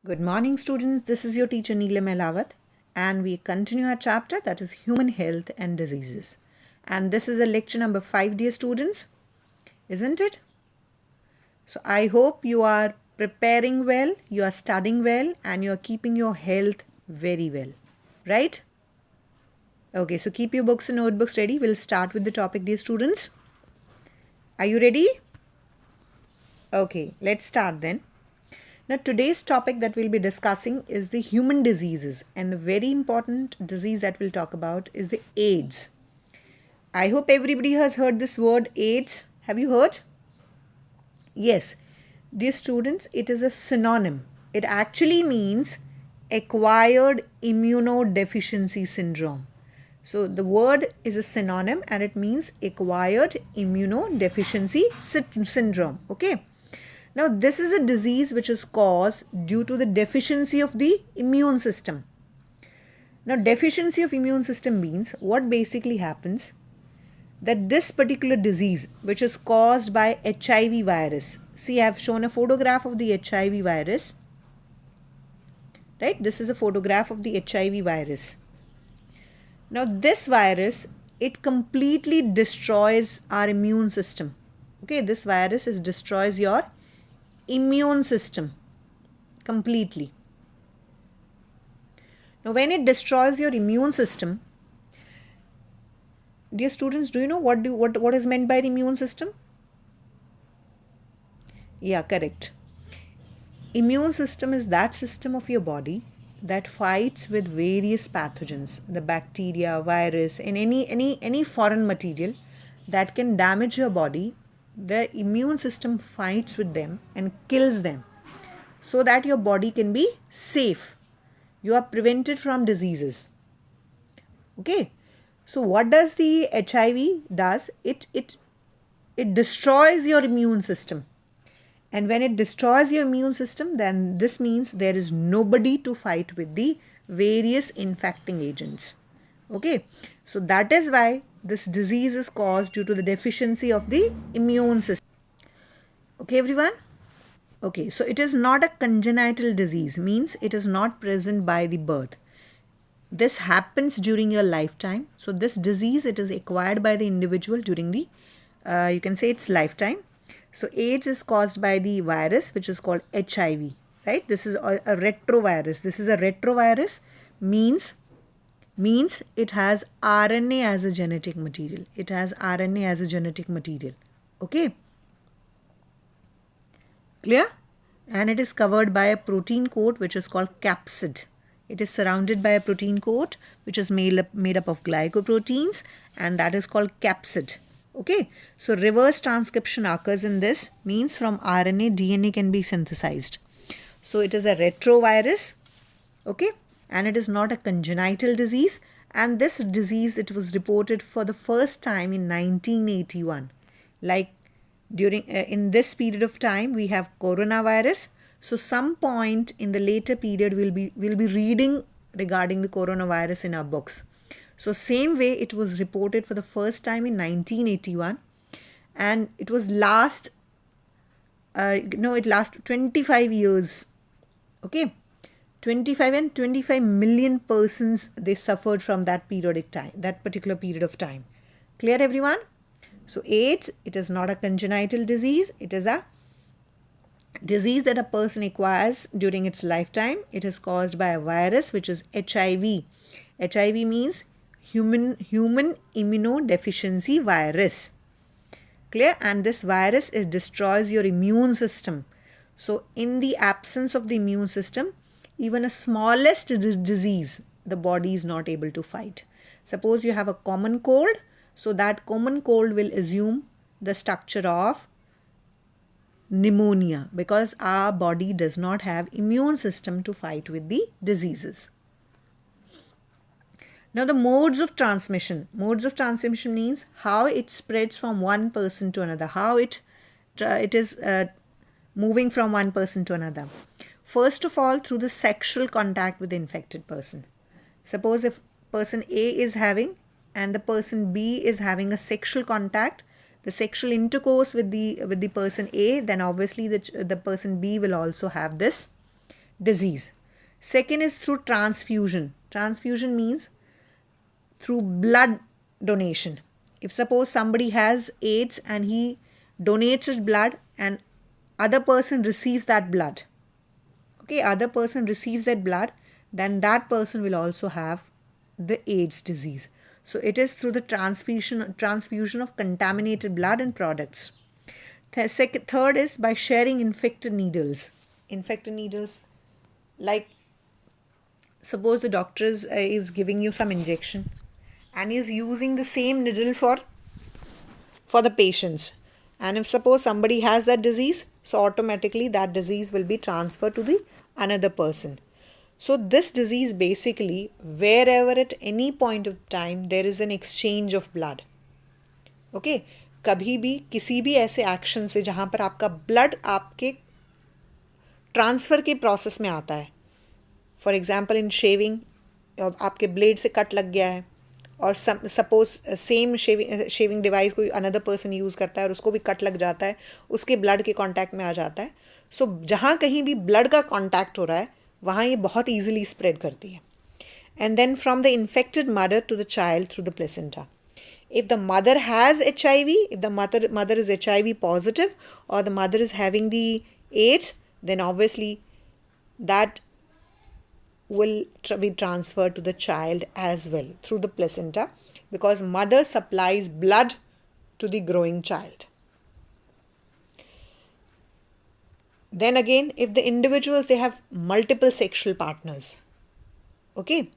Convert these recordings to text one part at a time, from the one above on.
Good morning, students. This is your teacher Neelam Elawat, and we continue our chapter that is Human Health and Diseases. And this is a lecture number 5, dear students, isn't it? So I hope you are preparing well, you are studying well, and you are keeping your health very well, right? Okay, so keep your books and notebooks ready. We'll start with the topic, dear students. Are you ready? Okay, let's start then. Now, today's topic that we'll be discussing is the human diseases, and the very important disease that we'll talk about is the AIDS. I hope everybody has heard this word AIDS. Have you heard? Yes. Dear students, it is a synonym. It actually means acquired immunodeficiency syndrome. So the word is a synonym and it means acquired immunodeficiency syndrome. Okay. Now, this is a disease which is caused due to the deficiency of the immune system. Now, deficiency of immune system means what basically happens that this particular disease which is caused by HIV virus. See, I have shown a photograph of the HIV virus. Right? This is a photograph of the HIV virus. Now, this virus, it completely destroys our immune system. Okay, this virus destroys your immune system completely. Now, when it destroys your immune system, dear students, do you know what is meant by the immune system? Yeah, correct. Immune system is that system of your body that fights with various pathogens, the bacteria, virus, and any foreign material that can damage your body. The immune system fights with them and kills them so that your body can be safe. You are prevented from diseases. Okay. So what does the HIV does? It destroys your immune system. And when it destroys your immune system, then this means there is nobody to fight with the various infecting agents. Okay. So that is why this disease is caused due to the deficiency of the immune system. Okay, everyone? Okay, so it is not a congenital disease, means it is not present by the birth. This happens during your lifetime. So this disease, it is acquired by the individual during the, you can say its lifetime. So AIDS is caused by the virus which is called HIV, right? This is a retrovirus. This is a retrovirus, means it has RNA as a genetic material. It has RNA as a genetic material. Okay. Clear? And it is covered by a protein coat which is called capsid. It is surrounded by a protein coat which is made up of glycoproteins, and that is called capsid. Okay. So reverse transcription occurs in this, means from RNA, DNA can be synthesized. So it is a retrovirus. Okay. And it is not a congenital disease, and this disease, it was reported for the first time in 1981. Like during in this period of time we have coronavirus. So some point in the later period we'll be reading regarding the coronavirus in our books. So same way it was reported for the first time in 1981, and it was it lasted 25 years. Okay. 25 million persons, they suffered from that particular period of time. Clear, everyone? So AIDS, it is not a congenital disease. It is a disease that a person acquires during its lifetime. It is caused by a virus which is HIV. HIV means human immunodeficiency virus. Clear? And this virus, it destroys your immune system. So in the absence of the immune system, even a smallest disease, the body is not able to fight. Suppose you have a common cold, so that common cold will assume the structure of pneumonia because our body does not have immune system to fight with the diseases. Now the modes of transmission. Modes of transmission means how it spreads from one person to another, how it is moving from one person to another. First of all, through the sexual contact with the infected person. Suppose if person A is having and the person B is having a sexual contact, the sexual intercourse with the person A, then obviously the person B will also have this disease. Second is through transfusion. Transfusion means through blood donation. If suppose somebody has AIDS and he donates his blood and other person receives that blood, okay, other person receives that blood, then that person will also have the AIDS disease. So it is through the transfusion of contaminated blood and products. Third is by sharing infected needles. Infected needles, like suppose the doctor is giving you some injection and is using the same needle for the patients. And if suppose somebody has that disease, so automatically that disease will be transferred to the another person. So this disease basically, wherever at any point of time there is an exchange of blood. Okay, कभी भी किसी भी ऐसे action से जहाँ पर आपका blood आपके ट्रांसफ़र के प्रोसेस में आता है, फॉर एग्जांपल इन शेविंग, आपके ब्लेड से कट लग गया है और सपोज सेम शेविंग डिवाइस कोई अनदर पर्सन यूज़ करता है और उसको भी कट लग जाता है, उसके ब्लड के कांटेक्ट में आ जाता है. सो जहाँ कहीं भी ब्लड का कांटेक्ट हो रहा है वहाँ ये बहुत ईजिली स्प्रेड करती है. And then from the infected mother to the child through the placenta. If the mother has HIV, if the mother is HIV positive or the mother is having the AIDS, then obviously that will be transferred to the child as well through the placenta, because mother supplies blood to the growing child. Then again, if the individuals, they have multiple sexual partners, okay,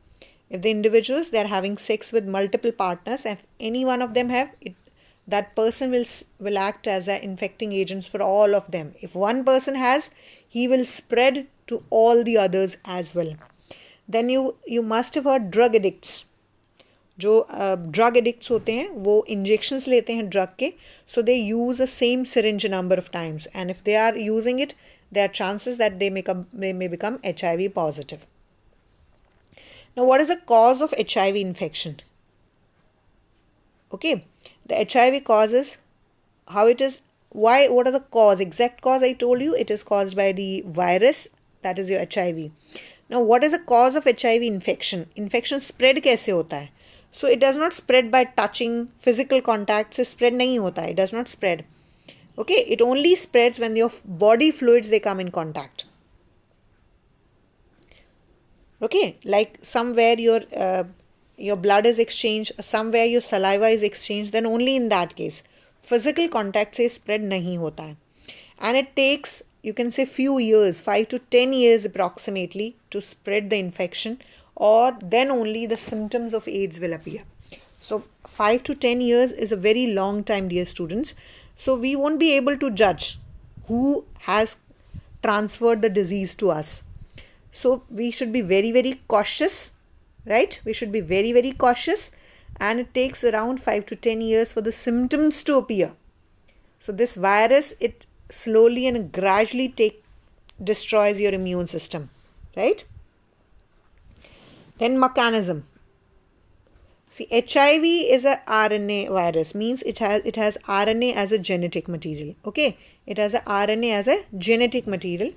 if the individuals, they are having sex with multiple partners and if any one of them have it, that person will act as an infecting agents for all of them. If one person has, he will spread to all the others as well. Then you must have heard drug addicts. जो drug addicts होते हैं वो injections लेते हैं drug के, so they use the same syringe a number of times, and if they are using it, there are chances that they may become HIV positive. Now, what is the cause of HIV infection? Okay, the HIV causes, how it is, why, what are the cause, exact cause I told you, it is caused by the virus, that is your HIV. Now, what is the cause of HIV infection? Infection spread कैसे होता है? So, it does not spread by touching, physical contact से spread नहीं होता है, it does not spread. Okay, it only spreads when your body fluids, they come in contact. Okay, like somewhere your blood is exchanged, somewhere your saliva is exchanged, then only in that case physical contact से spread नहीं होता है. And it takes, you can say, few years, 5 to 10 years approximately, to spread the infection, or then only the symptoms of AIDS will appear. So 5 to 10 years is a very long time, dear students. So we won't be able to judge who has transferred the disease to us. So we should be very, very cautious, right? We should be very, very cautious, and it takes around 5 to 10 years for the symptoms to appear. So this virus, it slowly and gradually destroys your immune system, right? Then mechanism. See, HIV is a RNA virus, means it has RNA as a genetic material. Okay, it has a RNA as a genetic material.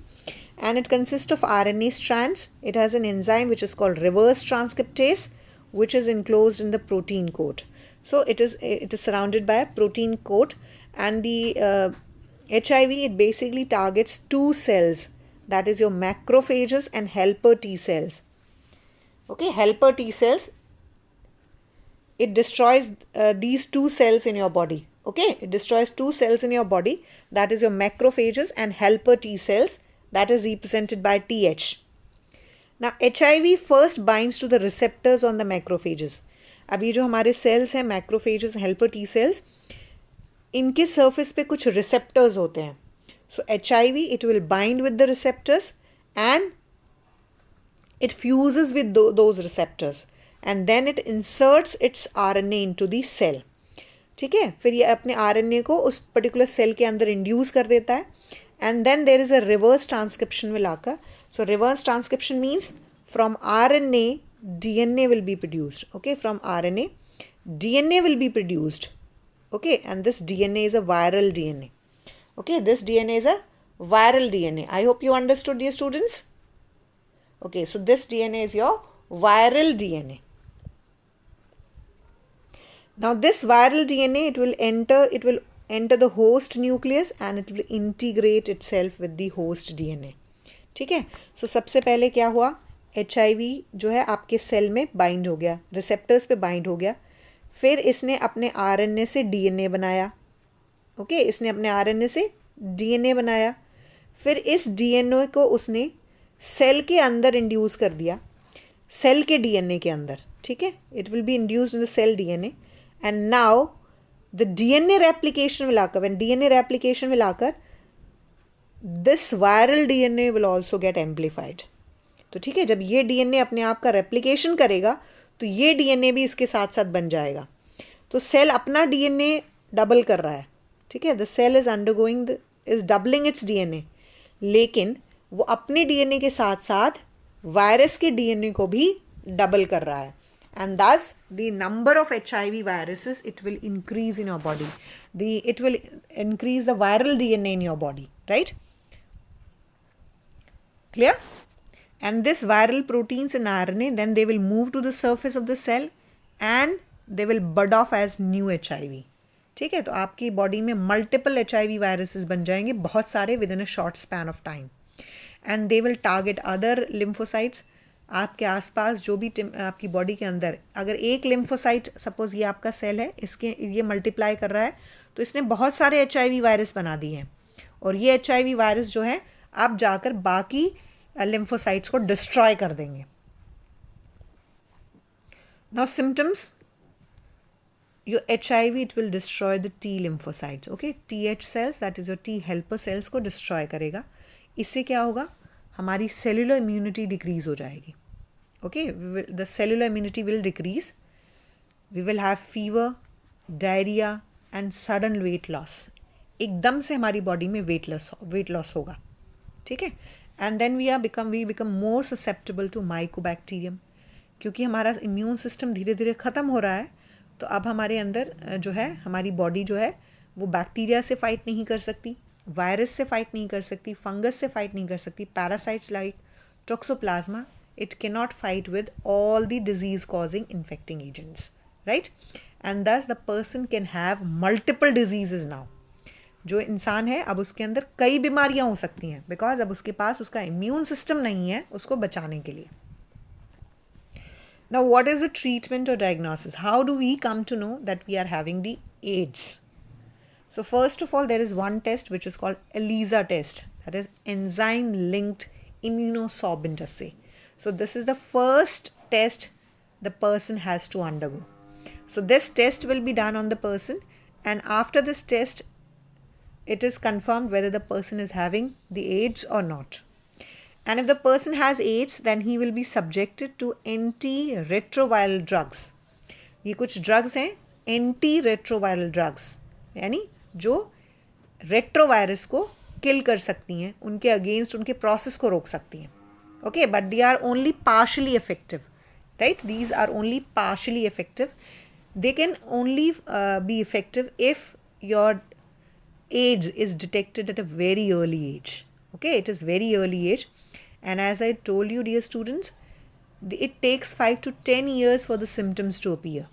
And it consists of RNA strands. It has an enzyme which is called reverse transcriptase, which is enclosed in the protein coat. So it is surrounded by a protein coat, and the HIV, it basically targets two cells, that is your macrophages and helper T cells. Okay, helper T cells, it destroys these two cells in your body. Okay, it destroys two cells in your body, that is your macrophages and helper T cells, that is represented by TH. Now HIV first binds to the receptors on the macrophages. अब ये जो हमारे cells हैं, macrophages, helper T cells, इनके surface पे कुछ receptors होते हैं. So HIV, it will bind with the receptors and it fuses with those receptors, and then it inserts its RNA into the cell. ठीक है, फिर ये अपने RNA को उस particular cell के अंदर induce कर देता है. And then there is a reverse transcription will occur. So reverse transcription means from RNA, DNA will be produced. Okay, from RNA, DNA will be produced. Okay, and this DNA is a viral DNA. Okay, this DNA is a viral DNA. I hope you understood, dear students. Okay, so this DNA is your viral DNA. Now this viral DNA, it will enter the host nucleus and it will integrate itself with the host DNA. ठीक है. So सबसे पहले क्या हुआ, HIV जो है आपके cell में बाइंड हो गया, रिसेप्टर्स पे बाइंड हो गया. फिर इसने अपने RNA से DNA बनाया. ओके, इसने अपने RNA से DNA बनाया. फिर इस DNA को उसने सेल के अंदर इंड्यूस कर दिया, सेल के DNA के अंदर. ठीक है, it will be induced in the cell DNA. And now the DNA replication will occur. When DNA replication will occur, this viral DNA will also get amplified. तो ठीक है, जब ये DNA अपने आप का रेप्लिकेशन करेगा तो ये DNA भी इसके साथ साथ बन जाएगा. तो सेल अपना DNA डबल कर रहा है. ठीक है, the cell is doubling its DNA. लेकिन वो अपने DNA के साथ साथ वायरस के DNA को भी डबल कर रहा है. And thus the number of HIV viruses, it will increase in your body. It will increase the viral DNA in your body, right? Clear? And this viral proteins in RNA, then they will move to the surface of the cell and they will bud off as new HIV. ठीक है, तो आपकी body में multiple HIV viruses बन जाएंगे, बहुत सारे within a short span of time. And they will target other lymphocytes. आपके आसपास जो भी आपकी बॉडी के अंदर, अगर एक लिम्फोसाइट, सपोज ये आपका सेल है, इसके ये मल्टीप्लाई कर रहा है, तो इसने बहुत सारे HIV वायरस बना दिए हैं. और ये HIV वायरस जो है आप जाकर बाकी लिम्फोसाइट्स को डिस्ट्रॉय कर देंगे. Now symptoms, your HIV, it will destroy the T lymphocytes. Okay, TH cells, that is your T helper cells को डिस्ट्रॉय करेगा. इससे क्या होगा, हमारी सेलुलर इम्यूनिटी डिक्रीज हो जाएगी. Okay, the cellular immunity will decrease. We will have fever, diarrhoea and sudden weight loss. एकदम से हमारी बॉडी में वेट लॉस होगा. ठीक है, and then we become more susceptible to mycobacterium. क्योंकि हमारा इम्यून सिस्टम धीरे धीरे ख़त्म हो रहा है, तो अब हमारे अंदर जो है, हमारी बॉडी जो है वो बैक्टीरिया से फाइट नहीं कर सकती, वायरस से फाइट नहीं कर सकती, फंगस से फाइट नहीं कर सकती, parasites like toxoplasma, it cannot fight with all the disease causing infecting agents, right? And thus the person can have multiple diseases now. जो इंसान है अब उसके अंदर कई बीमारियां हो सकती हैं, बिकॉज अब उसके पास उसका इम्यून सिस्टम नहीं है उसको बचाने के लिए. Now what is the treatment or diagnosis? How do we come to know that we are having the AIDS? So first of all, there is one test which is called ELISA test, that is enzyme linked immunosorbent assay. So this is the first test the person has to undergo. So this test will be done on the person, and after this test it is confirmed whether the person is having the AIDS or not. And if the person has AIDS, then he will be subjected to antiretroviral drugs. ये कुछ drugs हैं, antiretroviral drugs, यानी जो retrovirus को किल कर सकती हैं, उनके अगेंस्ट उनके प्रोसेस को रोक सकती हैं. Okay, but they are only partially effective, right? These are only partially effective. They can only be effective if your AIDS is detected at a very early age. Okay, it is very early age. And as I told you, dear students, it takes 5 to 10 years for the symptoms to appear,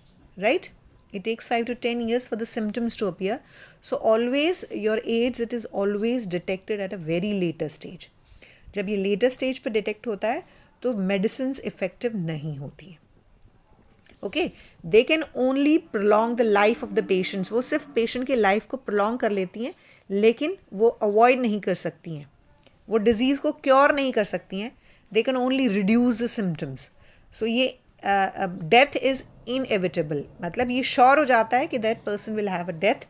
right? It takes 5 to 10 years for the symptoms to appear. So always your AIDS, it is always detected at a very later stage. जब ये later stage पर detect होता है तो medicines effective नहीं होती हैं. Okay, they can only prolong the life of the patients. वो सिर्फ पेशेंट के लाइफ को प्रोलॉन्ग कर लेती हैं, लेकिन वो अवॉइड नहीं कर सकती हैं, वो डिजीज़ को क्योर नहीं कर सकती हैं. They can only reduce the symptoms. So ये डेथ इज़ इनएविटेबल, मतलब ये श्योर हो जाता है कि that person will have a death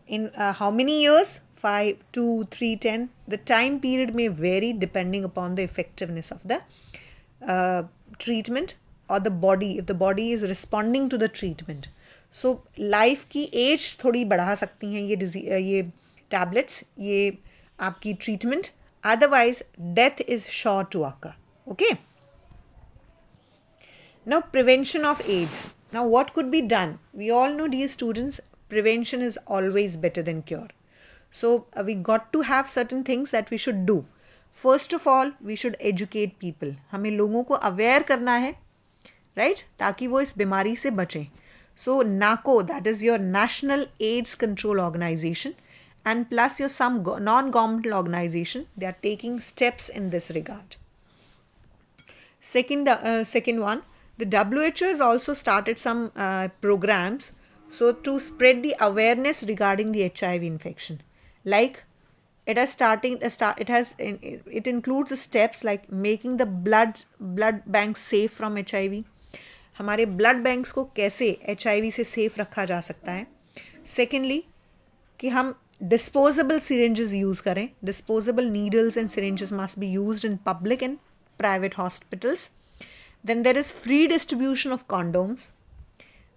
in how many years, 5, 2, 3, 10. The time period may vary depending upon the effectiveness of the treatment or the body, if the body is responding to the treatment. So life की age थोड़ी बढ़ा सकती हैं ये tablets, ये आपकी treatment. Otherwise death is sure to occur. Okay. Now prevention of AIDS. Now what could be done? We all know, dear students, prevention is always better than cure. So we got to have certain things that we should do. First of all we should educate people, हमें लोगों को aware करना है, right, ताकि वो इस बीमारी से बचें. So NACO, that is your national AIDS control organisation, and plus your some non-governmental organization, they are taking steps in this regard. Second one, the WHO has also started some programs so to spread the awareness regarding the HIV infection. Like it includes the steps like making the blood banks safe from HIV. हमारे blood banks को कैसे HIV से safe रखा जा सकता है. Secondly, कि हम disposable syringes use करें. Disposable needles and syringes must be used in public and private hospitals. Then there is free distribution of condoms.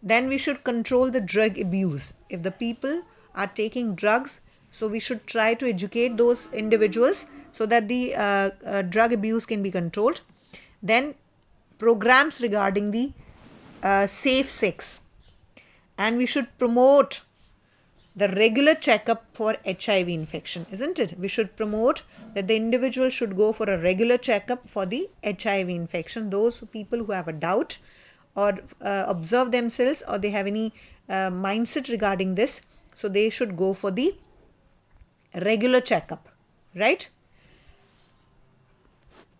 Then we should control the drug abuse. If the people are taking drugs, so we should try to educate those individuals so that the drug abuse can be controlled. Then programs regarding the safe sex. And we should promote the regular checkup for HIV infection, isn't it? We should promote that the individual should go for a regular checkup for the HIV infection. Those people who have a doubt or observe themselves or they have any mindset regarding this, so they should go for the regular checkup, right?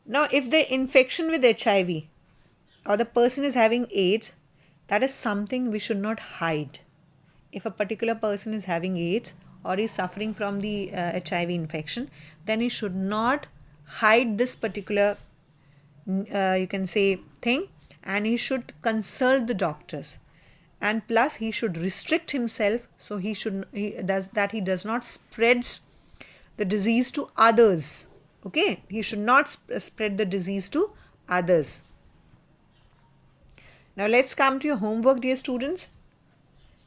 Now, if the infection with HIV or the person is having AIDS, that is something we should not hide. If a particular person is having AIDS or is suffering from the HIV infection, then he should not hide this particular, you can say, thing, and he should consult the doctors. And plus, he should restrict himself so he does not spreads the disease to others. Okay, he should not spread the disease to others. Now let's come to your homework, dear students.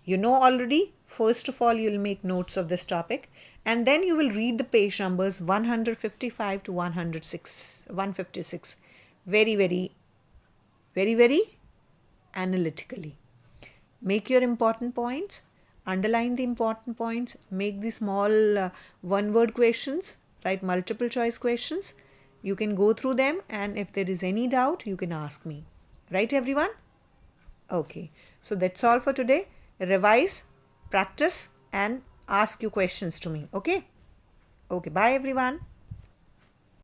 You know already, first of all, you will make notes of this topic and then you will read the page numbers 155 to 156 very analytically. Make your important points, underline the important points, make the small one-word questions, write multiple choice questions. You can go through them and if there is any doubt, you can ask me. Right, everyone? Okay, so that's all for today. Revise, practice and ask your questions to me. Okay? Okay, bye everyone.